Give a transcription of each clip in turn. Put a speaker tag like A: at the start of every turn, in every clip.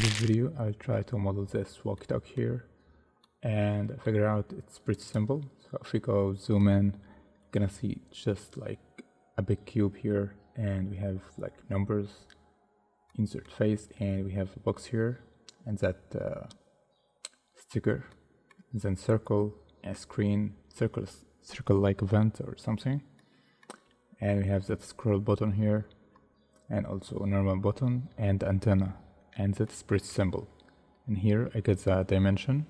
A: this video I'll try to model this walkie talkie here and figure out it's pretty simple. So if we go zoom in, you're gonna see just like a big cube here, and we have like numbers, insert face, and we have a box here, and that sticker, and then circle and screen, circle like event or something, and we have that scroll button here, and also a normal button and antenna, and that's pretty simple. And here I get the dimension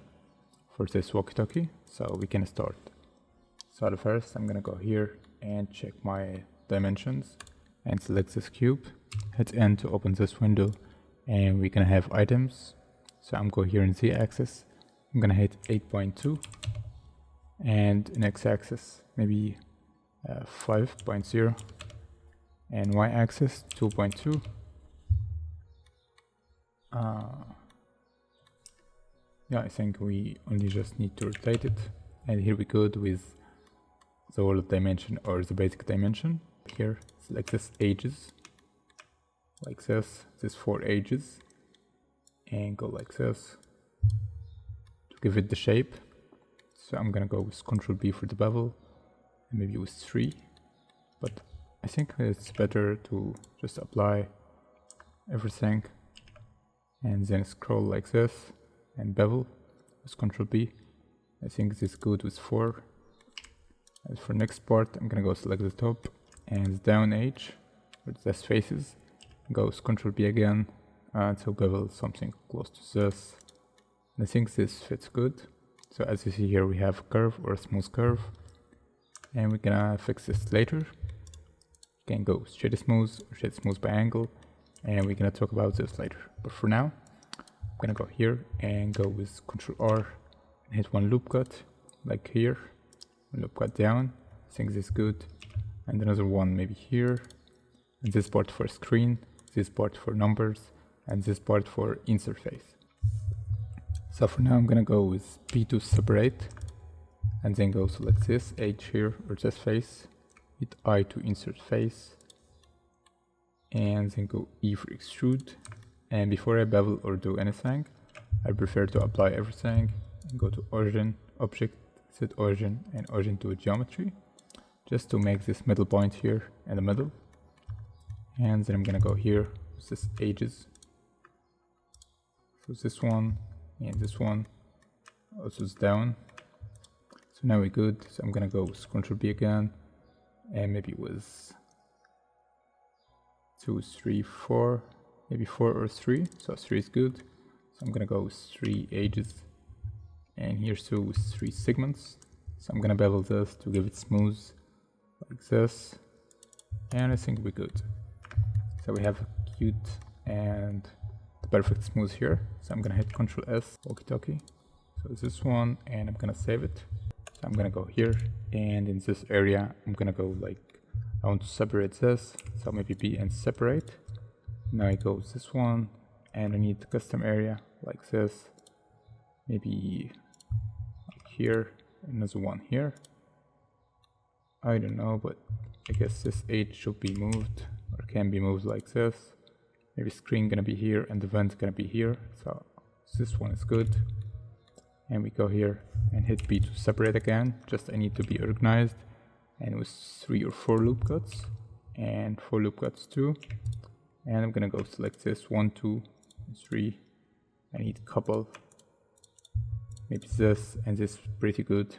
A: for this walkie talkie, so we can start. So at first I'm gonna go here and check my dimensions and select this cube, hit N to open this window, and we're gonna have items. So I'm going here in Z axis, I'm gonna hit 8.2, and in X axis maybe 5.0, and Y axis 2.2. Yeah, I think we only just need to rotate it, and here we go with the world dimension or the basic dimension. Here select this ages, like this 4 ages, and go like this to give it the shape. So I'm gonna go with Ctrl B for the bevel, and maybe with 3, but I think it's better to just apply everything and then scroll like this and bevel with Ctrl B. I think this is good with 4. As for next part, I'm gonna go select the top and down edge with this faces, go with Ctrl B again to bevel something close to this. And I think this fits good. So as you see here, we have a curve or a smooth curve, and we're gonna fix this later. You can go shade smooth or shade smooth by angle, and we're gonna talk about this later. But for now, I'm gonna go here and go with Ctrl R and hit one loop cut, like here, one loop cut down. I think this is good, and another one maybe here, and this part for screen, this part for numbers, and this part for insert face. So for now I'm gonna go with P to separate, and then go select this edge here or this face, hit I to insert face, and then go E for extrude. And before I bevel or do anything, I prefer to apply everything and go to origin, object, set origin, and origin to a geometry, just to make this middle point here in the middle. And then I'm gonna go here with this edges, so this one and this one also is down. So now we're good. So I'm gonna go with Ctrl B again, and maybe with 2, 3, 4, maybe 4 or 3. So 3 is good. So I'm gonna go with 3 edges, and here's 2 with 3 segments. So I'm gonna bevel this to give it smooth like this, and I think we're good. So we have a cute and the perfect smooth here. So I'm gonna hit Ctrl S, walkie talkie. So this one, and I'm gonna save it. So I'm gonna go here, and in this area I'm gonna go like, I want to separate this, so maybe B and separate. Now I go with this one, and I need the custom area like this, maybe like here, another one here. I don't know, but I guess this edge should be moved or can be moved like this. Maybe screen gonna be here and the vent gonna be here. So this one is good. And we go here and hit B to separate again. Just I need to be organized, and with 3 or 4 loop cuts, and 4 loop cuts too. And I'm gonna go select this 1, 2, and 3. I need a couple, maybe this and this, pretty good.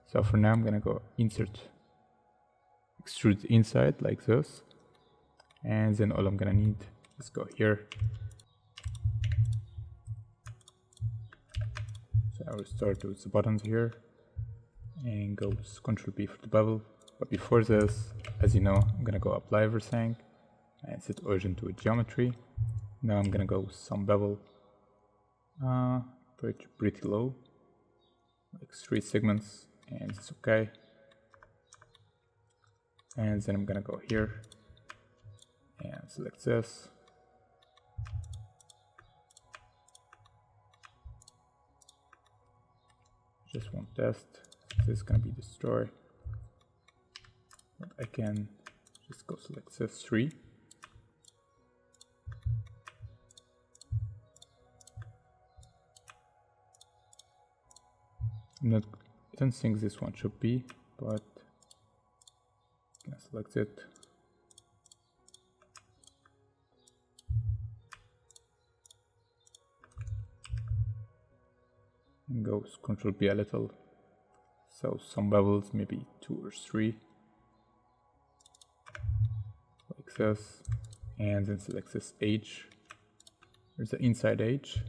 A: So for now I'm gonna go insert, extrude inside like this, and then all I'm gonna need is go here. So I will start with the buttons here and go with Ctrl B for the bevel. But before this, as you know, I'm gonna go apply everything and set origin to a geometry. Now I'm gonna go with some bevel, pretty low, like 3 segments, and it's okay. And then I'm gonna go here and select this. Just one test. This is gonna be destroy. But I can just go select this 3. I don't think this one should be, but I'm gonna select it. And go Control B a little. So some bevels, maybe 2 or 3. Like this. And then select this edge. There's the inside edge.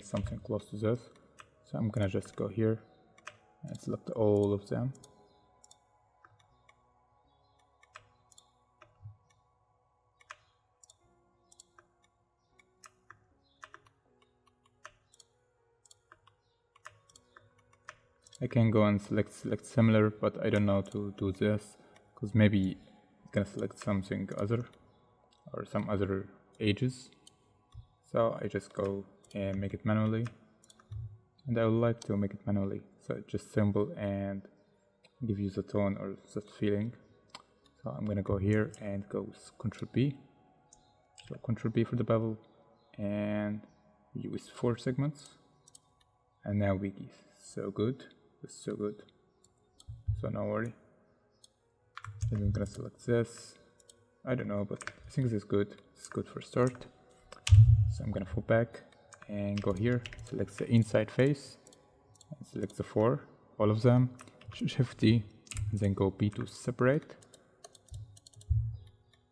A: Something close to this. So I'm gonna just go here and select all of them. I can go and select similar, but I don't know to do this because maybe I'm gonna select something other or some other edges. So I just go and make it manually, and I would like to make it manually, so it's just simple and give you the tone or the feeling. So I'm gonna go here and go with Control B. So Control B for the bevel, and use 4 segments, and now we so good. It's so good, so no worry. Then I'm gonna select this. I don't know, but I think this is good. It's good for start. So I'm gonna fall back and go here, select the inside face, and select the 4, all of them, Shift D, and then go B to separate.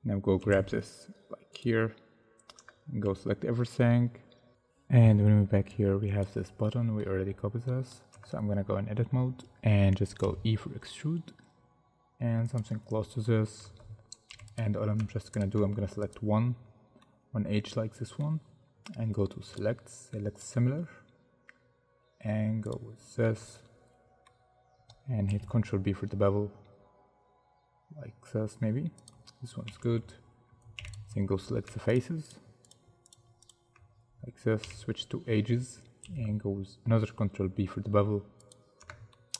A: Now go grab this like here, and go select everything. And when we're back here, we have this button, we already copied this. So I'm gonna go in edit mode and just go E for extrude and something close to this. And all I'm just gonna do, I'm gonna select one edge like this one and go to select similar and go with this and hit Ctrl B for the bevel like this. Maybe this one's good. Then go select the faces like this, switch to edges and go with another Ctrl B for the bevel,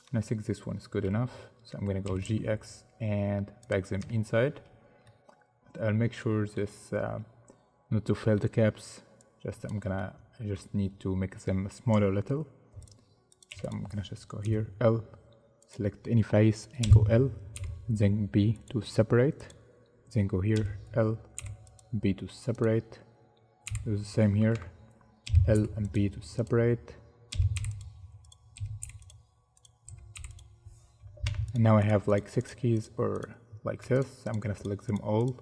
A: and I think this one is good enough. So I'm gonna go GX and back them inside, but I'll make sure this not to fill the caps. I just need to make them smaller a little. So I'm gonna just go here, L, select any face and go L, then B to separate, then go here, L, B to separate, do the same here, L and B to separate. And now I have like 6 keys or like this. I'm gonna select them all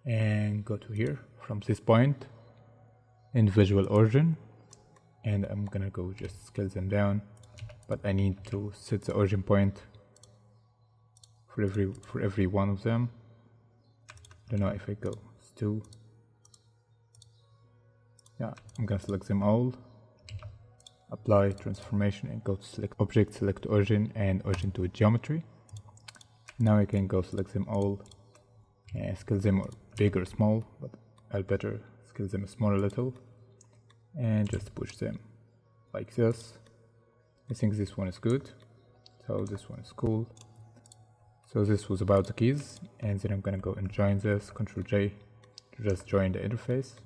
A: and go to here from this point in visual origin, and I'm gonna go just scale them down, but I need to set the origin point for every one of them. I don't know if I go 2. Yeah, I'm gonna select them all, apply transformation and go to select object, select origin and origin to geometry. Now I can go select them all and scale them big or small, but I'll better scale them small a little and just push them like this. I think this one is good, so this one is cool. So this was about the keys, and then I'm gonna go and join this, Ctrl J to just join the interface.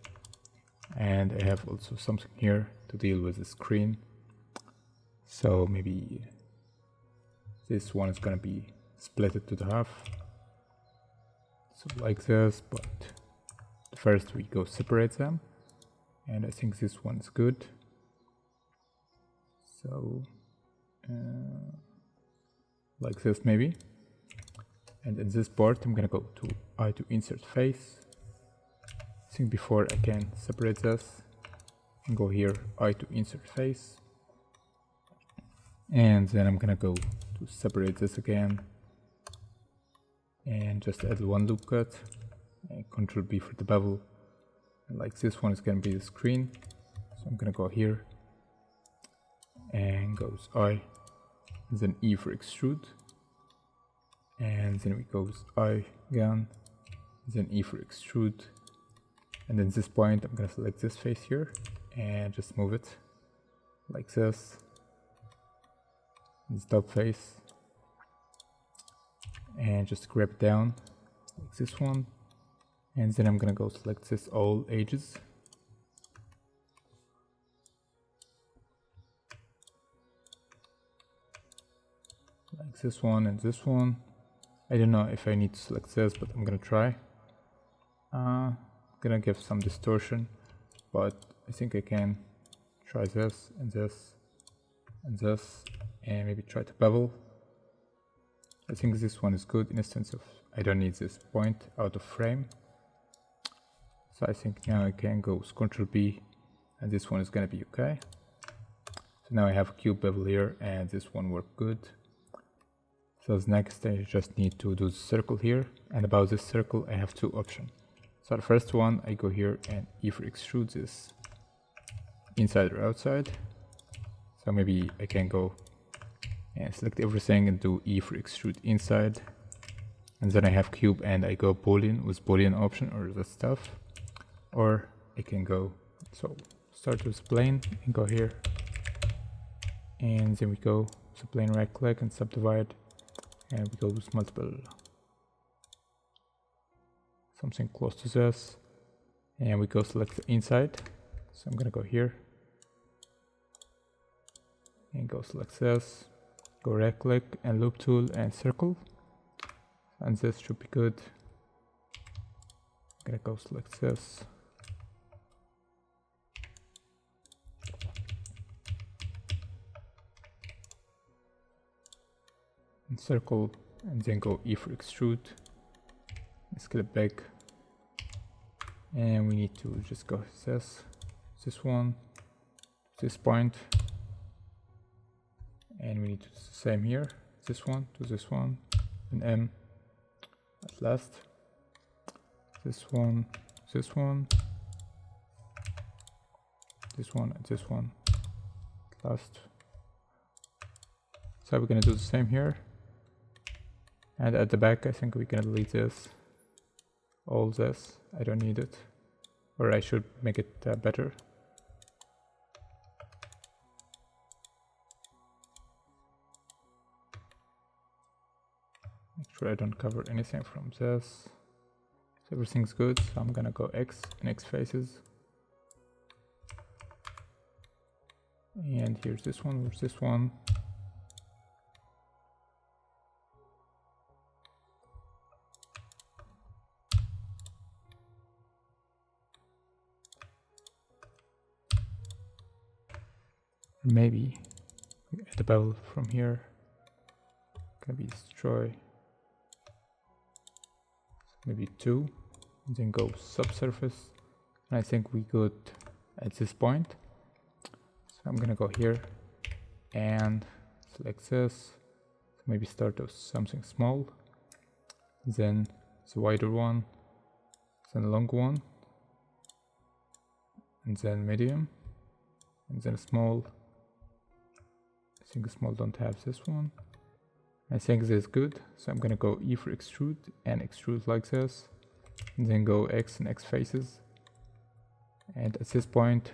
A: And I have also something here to deal with the screen. So maybe this one is gonna be split to the half. So like this, but first we go separate them. And I think this one is good. So like this maybe. And in this part I'm gonna go to I to insert face. I think before I can separate this and go here, I to insert face, and then I'm gonna go to separate this again and just add one loop cut and Ctrl B for the bevel, and like this one is gonna be the screen. So I'm gonna go here and goes I, and then E for extrude, and then we go with I again, then E for extrude. And then this point, I'm gonna select this face here and just move it like this. This top face, and just grab it down like this one. And then I'm gonna go select this all edges select this one and this one. I don't know if I need to select this, but I'm gonna try. Gonna give some distortion, but I think I can try this and this and this, and maybe try to bevel. I think this one is good in the sense of I don't need this point out of frame. So I think now I can go with Ctrl B, and this one is gonna be okay. So now I have a cube bevel here, and this one worked good. So next I just need to do the circle here, and about this circle I have two options. So the first one, I go here and either extrude this inside or outside. So maybe I can go and select everything and do either extrude inside, and then I have cube and I go boolean with boolean option or that stuff. Or I can go, so start with plane and go here, and then we go to plane, right click and subdivide, and we go with multiple, something close to this, and we go select the inside. So I'm gonna go here and go select this, go right click and loop tool and circle, and this should be good. I'm gonna go select this, and circle, and then go either extrude, scale it back, and we need to just go this one, this point, and we need to do the same here, this one to this one, and M at last, this one, this one, this one, and this one at last. So we're gonna do the same here. And at the back, I think we can delete this, all this, I don't need it, or I should make it better. Make sure I don't cover anything from this. So everything's good, so I'm gonna go X and X faces. And here's this one, where's this one? Maybe we add a bevel from here, gonna be destroy, maybe 2, and then go subsurface, and I think we good at this point. So I'm gonna go here and select this, so maybe start with something small, then the wider one, then a long one, and then medium, and then small. I think small don't have this one. I think this is good, so I'm gonna go either extrude and extrude like this, and then go X and X faces. And at this point,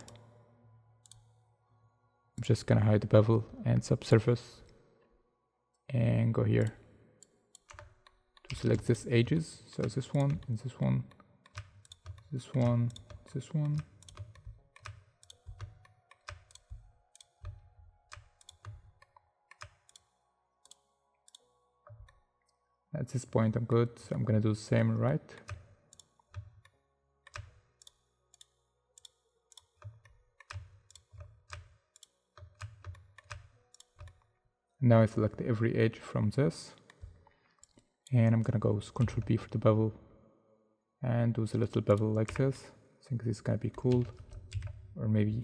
A: I'm just gonna hide the bevel and subsurface, and go here to select this edges. So this one and this one, this one, this one. At this point I'm good, so I'm gonna do the same right. Now I select every edge from this, and I'm gonna go with Ctrl B for the bevel, and do the little bevel like this. I think this is gonna be cool, or maybe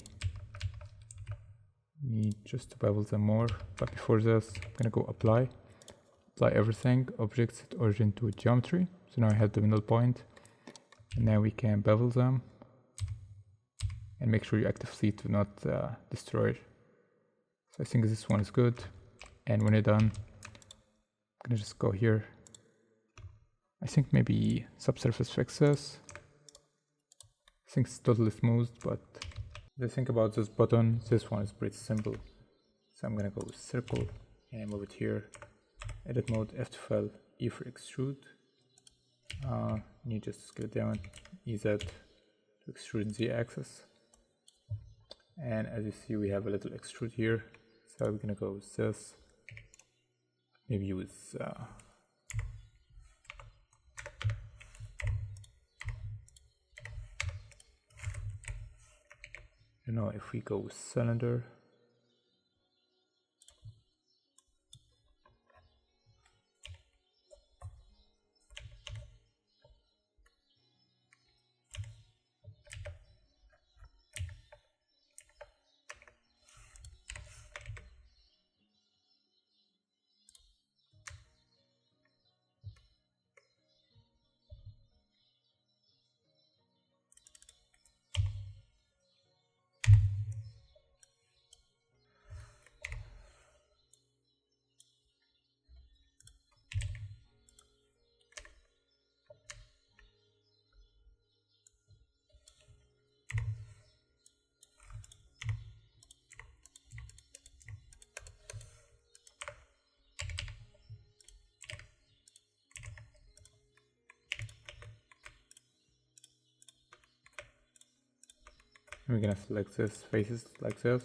A: need just to bevel them more. But before this, I'm gonna go apply everything, object set origin to geometry. So now I have the middle point, and now we can bevel them, and make sure you active C to not destroy it. So I think this one is good, and when you're done, I'm gonna just go here. I think maybe subsurface fix this. I think it's totally smooth, but the thing about this button, this one is pretty simple. So I'm gonna go with circle and move it here. Edit mode, F12, E for extrude. You just scale down EZ to extrude Z axis. And as you see, we have a little extrude here. So we're gonna go with this. maybe with you know, if we go with cylinder, we're gonna select this faces like this.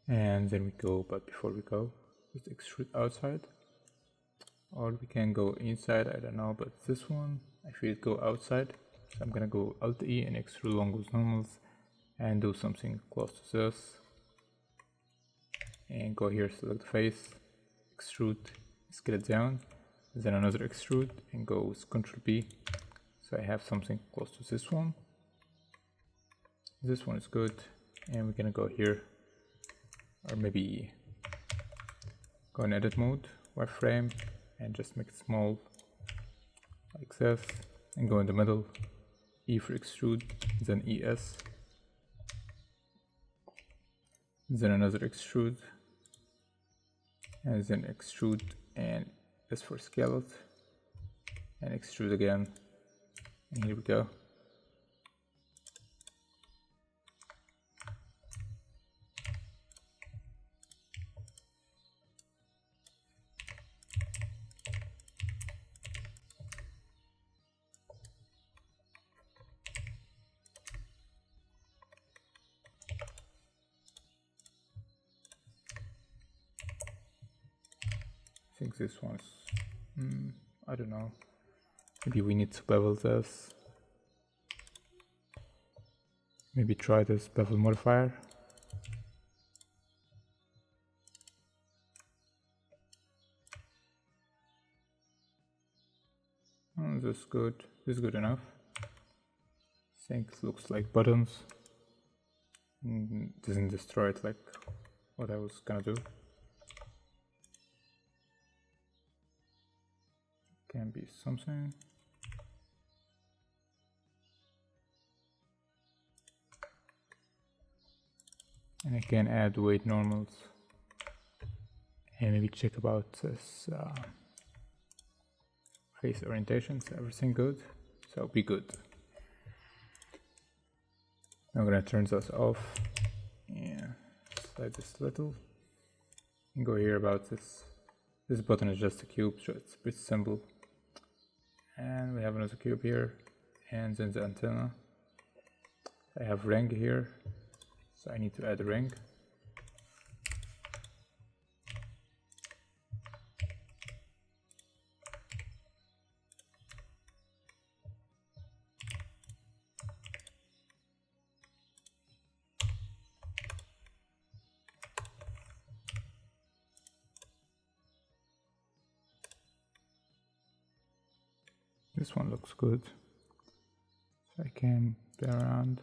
A: And then we go, but before we go, just extrude outside. Or we can go inside, I don't know, but this one, I feel go outside. So I'm gonna go Alt E and extrude along with normals and do something close to this. And go here, select the face, extrude, scale it down, then another extrude and go with Ctrl B. So I have something close to this one. This one is good, and we're gonna go here, or maybe go in edit mode, wireframe, and just make it small like this, and go in the middle, E for extrude, then ES, then another extrude, and then extrude and S for scale it, and extrude again, and here we go. I think this one's, I don't know, maybe we need to bevel this, maybe try this bevel modifier. Oh, this is good, this is good enough. I think it looks like buttons, doesn't destroy it like what I was gonna do. Can be something. And I can add weight normals and maybe check about this face orientations, everything good, so be good. Now I'm gonna turn this off and slide this a little and go here about this. This button is just a cube, so it's pretty simple. And we have another cube here, and then the antenna. I have ring here, so I need to add a ring. This one looks good, so I can play around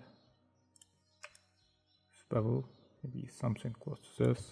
A: this bevel, maybe something close to this.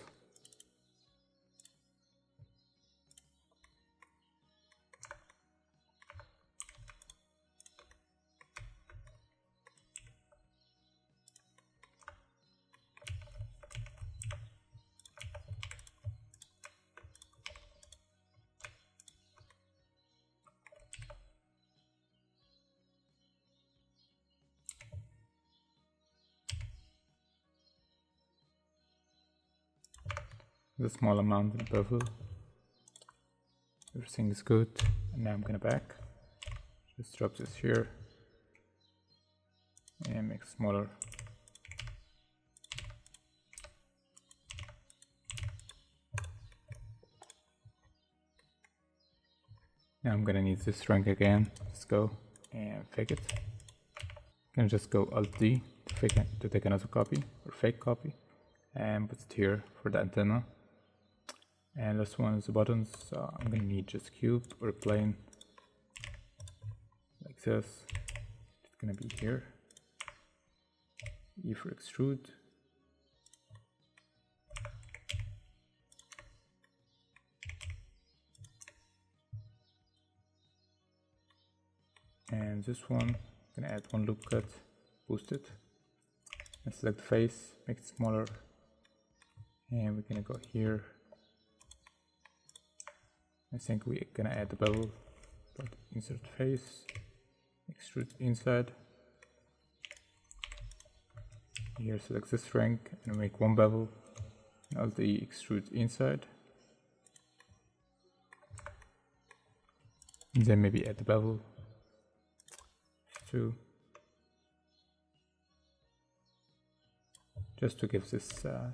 A: The small amount of bevel. Everything is good. And now I'm gonna back. Just drop this here. and make it smaller. Now I'm gonna need this rank again. Let's go and fake it. I'm gonna just go Alt D to take another copy or fake copy and put it here for the antenna. And last one is the buttons. So I'm gonna need just cube or plane like this. It's gonna be here. E for extrude. And this one, I'm gonna add one loop cut, boost it, and select the face, make it smaller. And we're gonna go here. I think we're gonna add the bevel, but insert face, extrude inside. Here select this rank and make one bevel, and Alt E extrude inside. And then maybe add the bevel. Just to give this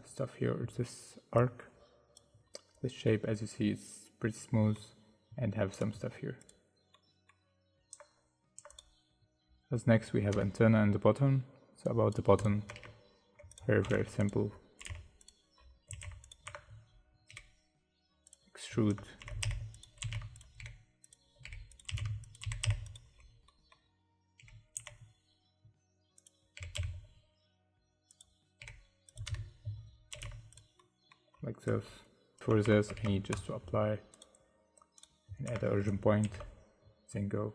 A: stuff here, or this arc, this shape, as you see, is pretty smooth and have some stuff here. As next we have antenna and the button. So about the button, very simple. Extrude. Like this. For this I need just to apply and add an origin point, then go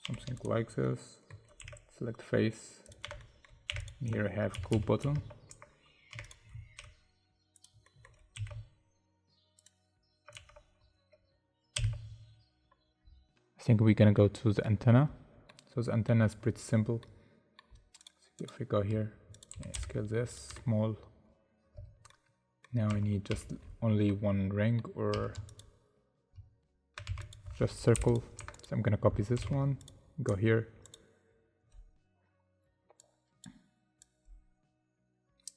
A: something like this, select face, and here I have cool button. I think we're gonna go to the antenna. So the antenna is pretty simple. So if we go here and scale this small. Now I need just only one ring or just circle. So I'm gonna copy this one, go here.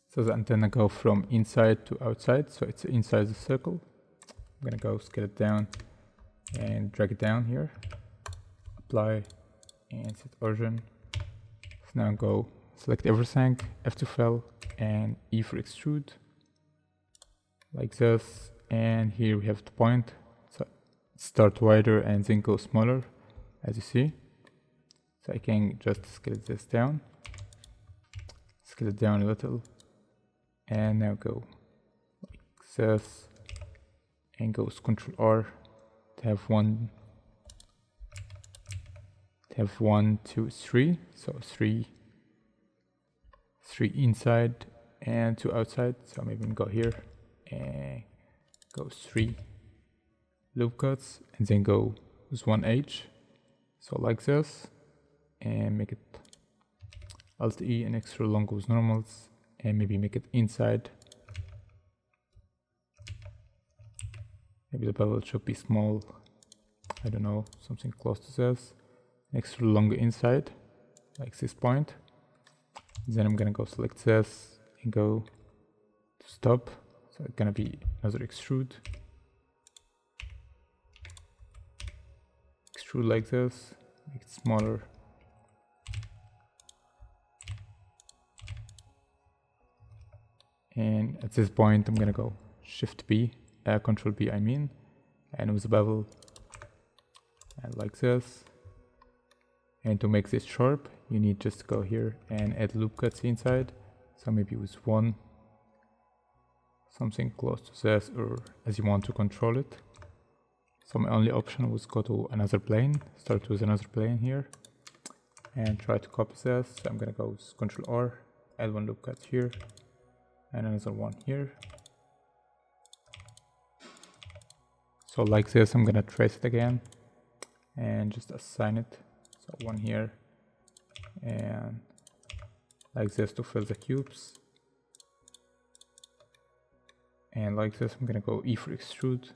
A: So the antenna go from inside to outside, so it's inside the circle. I'm gonna go scale it down and drag it down here. Apply and set origin. So now go select everything, F to fill and E for extrude. Like this, and here we have the point, so start wider and then go smaller, as you see. So I can just scale this down, scale it down a little, and now go like this, and go Ctrl R to have one, 2, 3, so three inside and 2 outside. So maybe go here. And go 3 loop cuts and then go with 1 edge, so like this, and make it Alt E and extra long with normals, and maybe make it inside. Maybe the bevel should be small, I don't know, something close to this. Extra long inside, like this point. Then I'm gonna go select this and go to stop. So it's gonna be another extrude. Extrude like this, make it smaller. And at this point I'm gonna go Shift B, Control B I mean, and with a bevel, and like this. And to make this sharp, you need just to go here and add loop cuts inside. So maybe with 1. Something close to this, or as you want to control it. So my only option was go to another plane, start with another plane here, and try to copy this. So I'm gonna go with Ctrl R, add one loop cut here, and another one here. So like this, I'm gonna trace it again, and just assign it. So one here, and like this to fill the cubes. And like this, I'm gonna go E for extrude.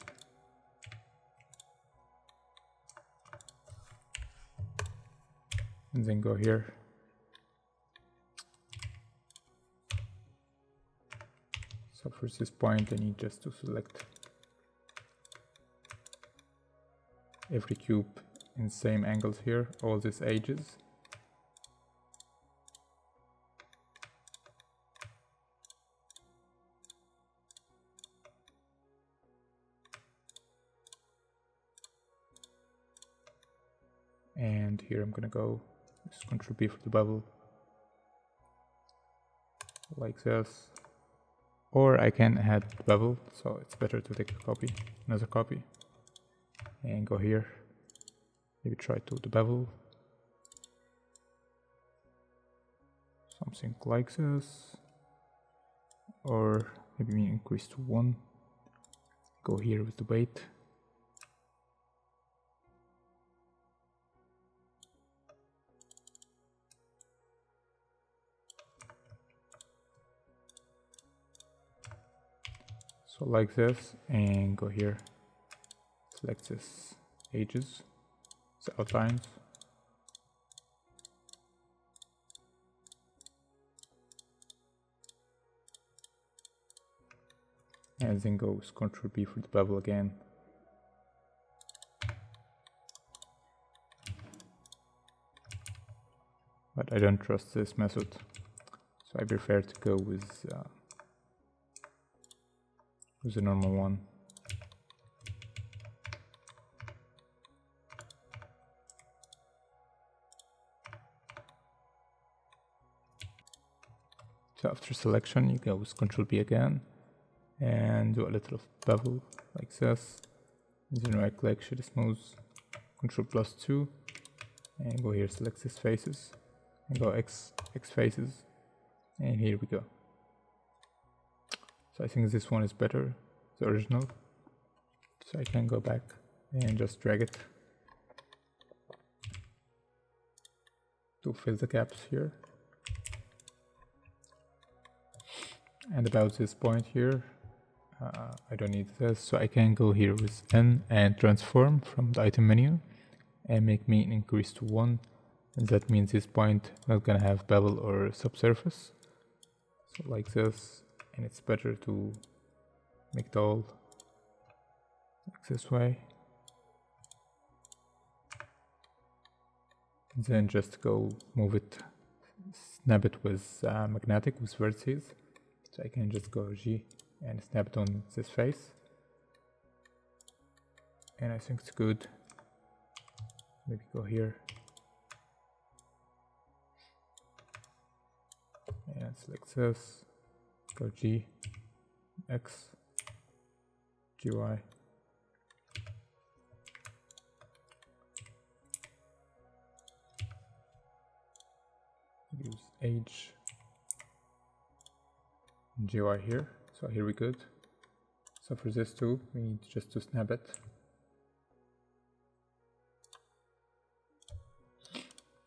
A: And then go here So for this point I need just to select every cube in same angles here, all these edges. And here I'm gonna go just Ctrl B for the bevel, like this. Or I can add the bevel, so it's better to take a copy, another copy, and go here. Maybe try to the bevel, something like this, or maybe increase to 1. Go here with the weight. So like this, and go here, select this edges, the outlines, and then go with Ctrl B for the bevel again. But I don't trust this method, so I prefer to go with the normal one. So after selection you go with Ctrl B again and do a little of bevel like this, and then right click, shader smooth, Ctrl+2, and go here, select these faces and go X faces, and here we go. So I think this one is better, the original. So I can go back and just drag it to fill the gaps here. And about this point here, I don't need this, so I can go here with N and transform from the item menu and make mean increase to 1. And that means this point not gonna have bevel or subsurface. So like this. And it's better to make it all like this way. And then just go move it, snap it with magnetic with vertices. So I can just go G and snap it on this face. And I think it's good. Maybe go here. And select this. Go G, X, GY. Use H, GY here. So here we good. So for this too, we need just to snap it.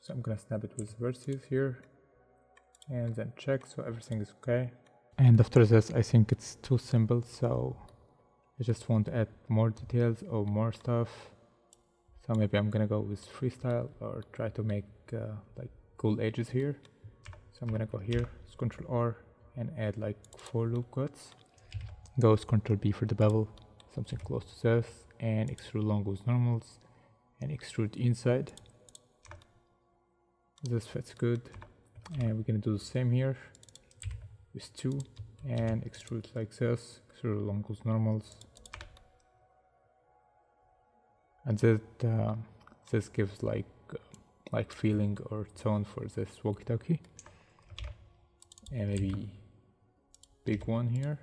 A: So I'm gonna snap it with vertices here, and then check so everything is okay. And after this, I think it's too simple, so I just want to add more details or more stuff. So maybe I'm gonna go with freestyle or try to make like cool edges here. So I'm gonna go here, Ctrl R, and add like 4 loop cuts. Go with Ctrl B for the bevel, something close to this, and extrude along with normals, and extrude inside. This fits good, and we're gonna do the same here with 2 and extrude like this, extrude along with normals, and that this gives like feeling or tone for this walkie talkie. And maybe big one here.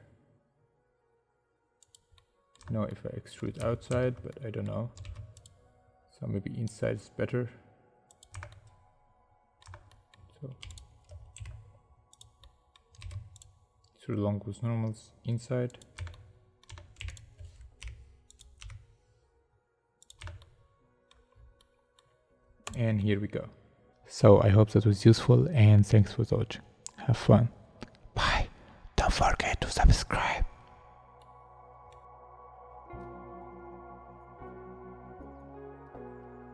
A: No, if I extrude outside, but I don't know, so maybe inside is better. So extrude along with normals inside. And here we go. So I hope that was useful, and thanks for watching. Have fun. Bye. Don't forget to subscribe.